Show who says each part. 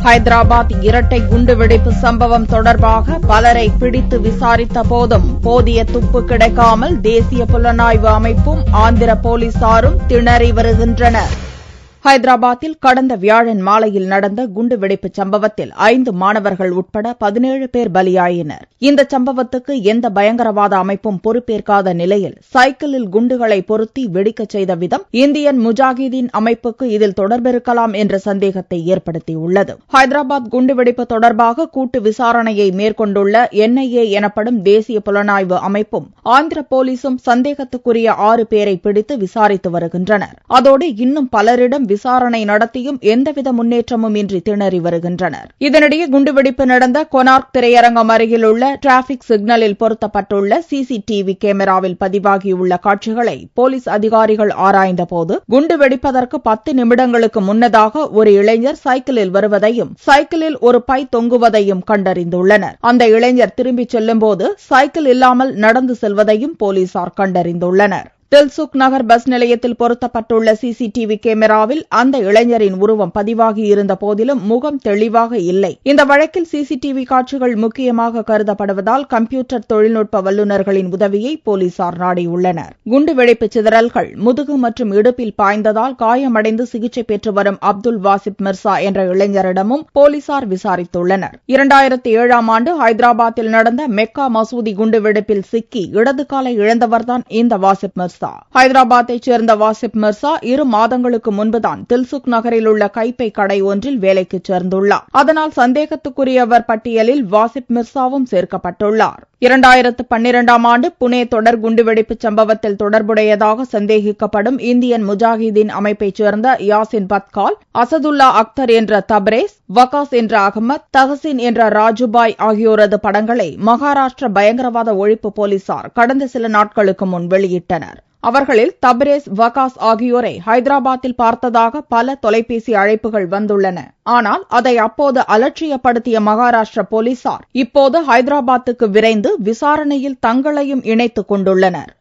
Speaker 1: ஹைதராபாத் இரட்டை குண்டுவெடிப்பு சம்பவம் தொடர்பாக பலரை பிடித்து விசாரித்த போதும் போதிய துப்பு கிடைக்காமல் தேசிய புலனாய்வு அமைப்பும் ஆந்திர போலீசாரும் திணறி வருகின்றனர். ஹைதராபாத்தில் கடந்த வியாழன் மாலையில் நடந்த குண்டுவெடிப்பு சம்பவத்தில் 5 மாணவர்கள் உட்பட 17 பேர் பலியாயினர். இந்த சம்பவத்துக்கு எந்த பயங்கரவாத அமைப்பும் பொறுப்பேற்காத நிலையில் சைக்கிளில் குண்டுகளை பொருத்தி வெடிக்கச் செய்த விதம் இந்தியன் முஜாஹிதீன் அமைப்புக்கு இதில் தொடர்பிருக்கலாம் என்ற சந்தேகத்தை ஏற்படுத்தியுள்ளது. ஹைதராபாத் குண்டுவெடிப்பு தொடர்பாக கூட்டு விசாரணையை மேற்கொண்டுள்ள NIA எனப்படும் தேசிய புலனாய்வு அமைப்பும் ஆந்திர போலீசும் சந்தேகத்துக்குரிய 6 பேரை பிடித்து விசாரித்து வருகின்றனர். அதோடு இன்னும் பலரிடம் விசாரணை நடத்தியும் எந்தவித முன்னேற்றமும் இன்றி திணறி வருகின்றனர். இதனிடையே குண்டுவெடிப்பு நடந்த கொனார்க் திரையரங்கம் அருகில் உள்ள டிராபிக் சிக்னலில் பொருத்தப்பட்டுள்ள CCTV கேமராவில் பதிவாகியுள்ள காட்சிகளை போலீஸ் அதிகாரிகள் ஆராய்ந்தபோது குண்டு வெடிப்பதற்கு 10 நிமிடங்களுக்கு முன்னதாக ஒரு இளைஞர் சைக்கிளில் வருவதையும் சைக்கிளில் ஒரு பை தொங்குவதையும் கண்டறிந்துள்ளனர். அந்த இளைஞர் திரும்பிச் செல்லும்போது சைக்கிள் இல்லாமல் நடந்து செல்வதையும் போலீசார் கண்டறிந்துள்ளனர். தில்சுக் நகர் பஸ் நிலையத்தில் பொருத்தப்பட்டுள்ள CCTV கேமராவில் அந்த இளைஞரின் உருவம் பதிவாகியிருந்த போதிலும் முகம் தெளிவாக இல்லை. இந்த வழக்கில் CCTV காட்சிகள் முக்கியமாக கருதப்படுவதால் கம்ப்யூட்டர் தொழில்நுட்ப வல்லுநர்களின் உதவியை போலீசார் நாடியுள்ளனர். குண்டுவெடிப்பு சிதறல்கள் முதுகு மற்றும் இடுப்பில் பாய்ந்ததால் காயமடைந்து சிகிச்சை பெற்று வரும் அப்துல் வாசிப் மிர்சா என்ற இளைஞரிடமும் போலீசார் விசாரித்துள்ளனர். 2007ஆம் ஆண்டு ஹைதராபாத்தில் நடந்த மெக்கா மசூதி குண்டுவெடிப்பில் சிக்கி இடது காலை இழந்தவர்தான் இந்த வாசிப் மிர்சா. ஹைதராபாத்தைச் சேர்ந்த வாசிப் மிர்சா 2 மாதங்களுக்கு முன்புதான் தில்சுக் நகரில் உள்ள கைப்பை கடை ஒன்றில் வேலைக்கு சேர்ந்துள்ளார். அதனால் சந்தேகத்துக்குரியவர் பட்டியலில் வாசிப் மிர்சாவும் சேர்க்கப்பட்டுள்ளார். 2012ஆம் ஆண்டு புனே தொடர் குண்டுவெடிப்பு சம்பவத்தில் தொடர்புடையதாக சந்தேகிக்கப்படும் இந்தியன் முஜாஹிதீன் அமைப்பைச் சேர்ந்த யாசின் பத்கால், அசதுல்லா அக்தர் என்ற தப்ரேஸ், வகாஸ் என்ற அகமத், தஹசின் என்ற ராஜுபாய் ஆகியோரது படங்களை மகாராஷ்டிர பயங்கரவாத ஒழிப்பு போலீசார் கடந்த சில நாட்களுக்கு முன் வெளியிட்டனர். அவர்களில் தப்ரேஸ், வகாஸ் ஆகியோரை ஹைதராபாத்தில் பார்த்ததாக பல தொலைபேசி அழைப்புகள் வந்துள்ளன. ஆனால் அதை அப்போது அலட்சியப்படுத்திய மகாராஷ்டிர போலீசார் இப்போது ஹைதராபாத்துக்கு விரைந்து விசாரணையில் தங்களையும் இணைத்துக் கொண்டுள்ளனர்.